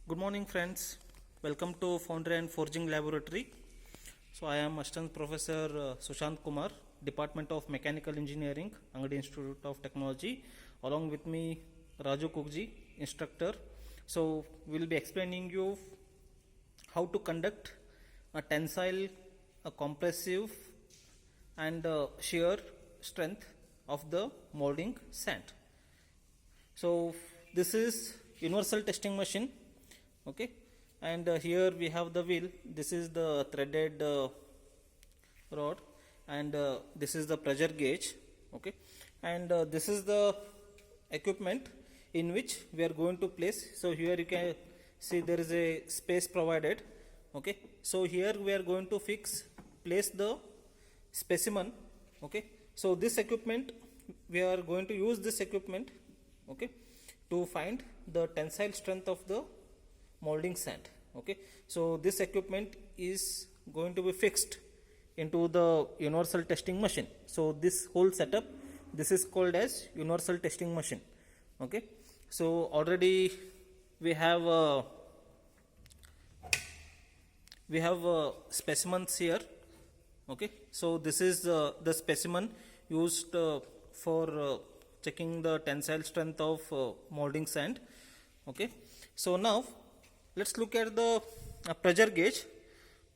Good morning, friends. Welcome to Foundry and Forging Laboratory. So, I am Assistant Professor Sushant Kumar, Department of Mechanical Engineering, Angadi Institute of Technology. Along with me, Raju Kukji, instructor. So, we will be explaining you how to conduct a tensile, a compressive, and shear strength of the molding sand. So, this is universal testing machine, okay, and here we have the wheel. This is the threaded rod, and this is the pressure gauge, okay, and this is the equipment in which we are going to place. So here you can see there is a space provided, okay. So here we are going to place the specimen, okay. So this equipment, we are going to use this equipment, okay, to find the tensile strength of the molding sand, okay. So this equipment is going to be fixed into the universal testing machine. So this whole setup, this is called as universal testing machine, okay. So already we have specimens here, okay. So this is the specimen used for checking the tensile strength of molding sand, okay. So now let's look at the pressure gauge.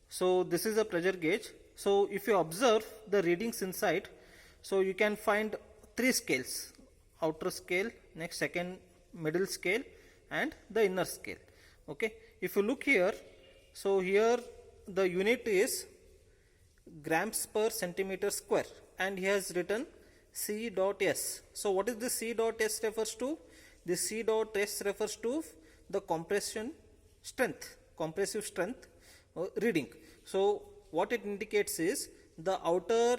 So this is a pressure gauge. So if you observe the readings inside, so you can find three scales: outer scale, next second middle scale, and the inner scale, okay. If you look here, so here the unit is grams per centimeter square, and he has written C dot S. So what is this C dot S refers to? This C dot S refers to the compressive strength reading. So what it indicates is the outer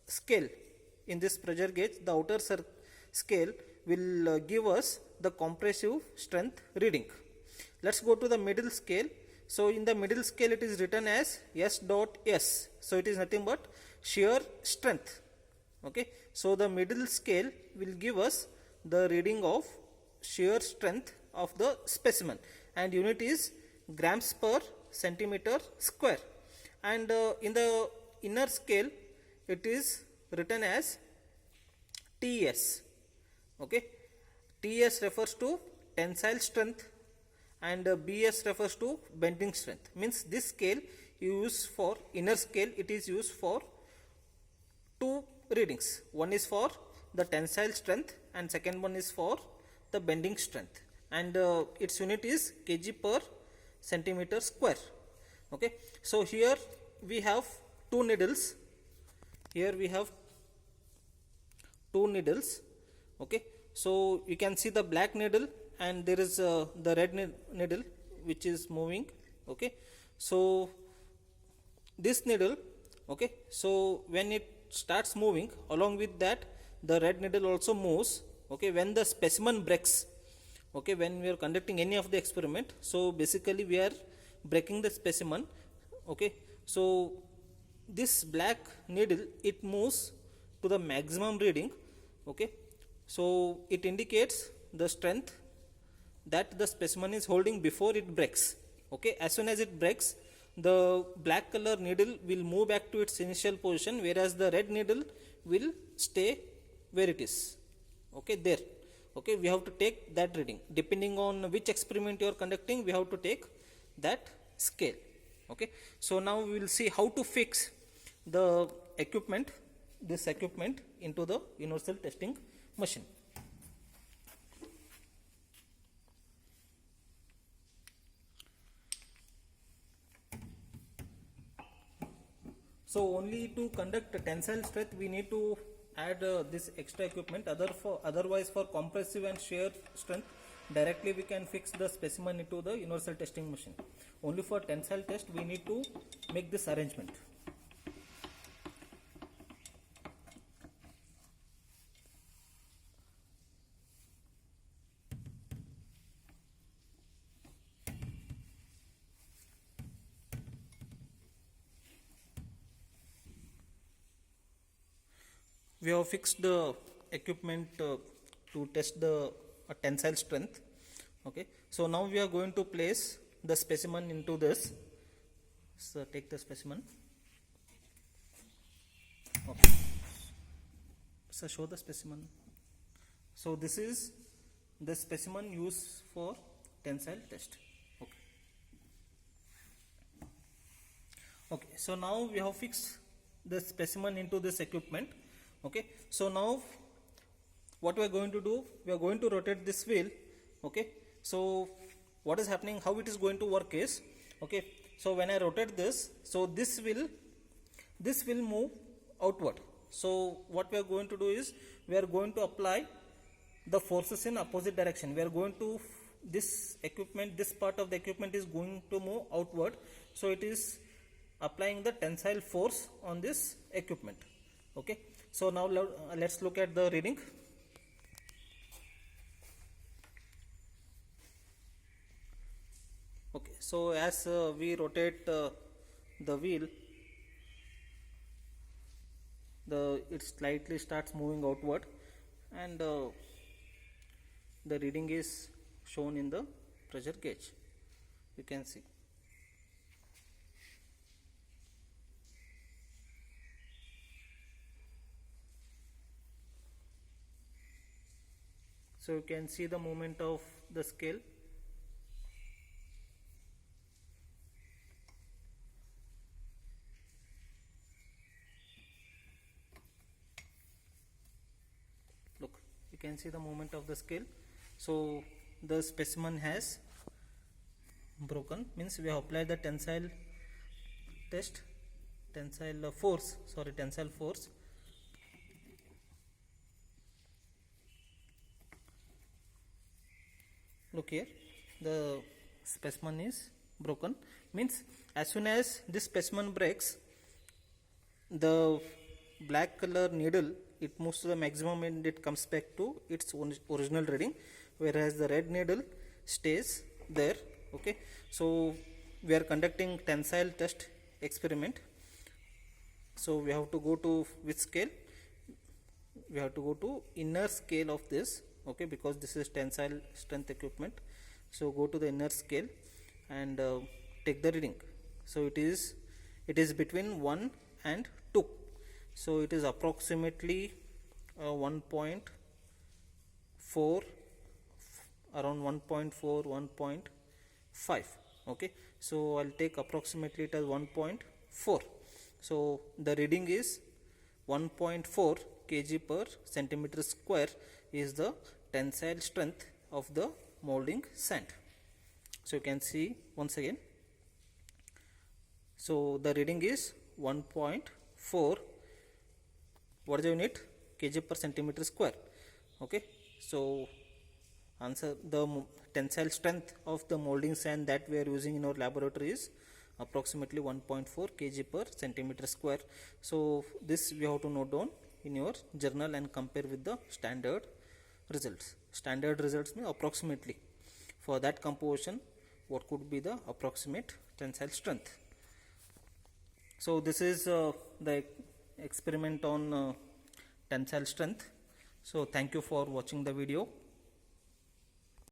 scale in this pressure gauge, the outer scale will give us the compressive strength reading. Let's go to the middle scale. So in the middle scale it is written as S dot S. So it is nothing but shear strength, okay. So the middle scale will give us the reading of shear strength of the specimen, and unit is grams per centimeter square. And in the inner scale it is written as TS, okay. TS refers to tensile strength, and BS refers to bending strength. Means this scale used for inner scale, it is used for two readings. One is for the tensile strength and second one is for the bending strength, and its unit is kg per centimeter square, okay. So here we have two needles, okay. So you can see the black needle, and there is the red needle which is moving, okay. So this needle, okay, so when it starts moving, along with that the red needle also moves, okay. When the specimen breaks, okay, when we are conducting any of the experiment, so basically we are breaking the specimen, okay. So this black needle, it moves to the maximum reading, okay. So it indicates the strength that the specimen is holding before it breaks, okay. As soon as it breaks, the black color needle will move back to its initial position, whereas the red needle will stay where it is, okay, there, okay. We have to take that reading depending on which experiment you are conducting. We have to take that scale, okay. So now we will see how to fix the equipment, this equipment, into the universal testing machine. So only to conduct tensile strength we need to add this extra equipment. Otherwise for compressive and shear strength, directly we can fix the specimen into the universal testing machine. Only for tensile test we need to make this arrangement. We have fixed the equipment to test the tensile strength, Okay, so now we are going to place the specimen into this. So take the specimen. Okay, so show the specimen. So this is the specimen used for tensile test. Okay. Okay, so now we have fixed the specimen into this equipment. Okay, so now what we are going to do, we are going to rotate this wheel. Okay, so what is happening, how it is going to work is, okay, so when I rotate this, so this will move outward. So what we are going to do is, we are going to apply the forces in opposite direction. We are going to, this equipment, this part of the equipment is going to move outward, so it is applying the tensile force on this equipment. Okay, so now let's look at the reading. Okay, so as we rotate the wheel, it slightly starts moving outward, and the reading is shown in the pressure gauge. You can see. So you can see the movement of the scale. Look, you can see the movement of the scale. So the specimen has broken, means we have applied the tensile force. Look here, the specimen is broken, means as soon as this specimen breaks, the black color needle, it moves to the maximum and it comes back to its original reading, whereas the red needle stays there. Okay, so we are conducting tensile test experiment. So we have to go to which scale? We have to go to inner scale of this. Okay, because this is tensile strength equipment. So go to the inner scale and take the reading. So it is between 1 and 2. So it is approximately 1.4, around 1.4, 1.5. Okay, so I'll take approximately it as 1.4. So the reading is 1.4 kg per centimeter square is the tensile strength of the molding sand. So you can see once again. So the reading is 1.4. What is the unit? Kg per centimeter square. Okay, so answer, the tensile strength of the molding sand that we are using in our laboratory is approximately 1.4 kg per centimeter square. So this we have to note down in your journal and compare with the standard results. Standard results mean approximately. For that composition, what could be the approximate tensile strength? So this is the experiment on tensile strength. So thank you for watching the video.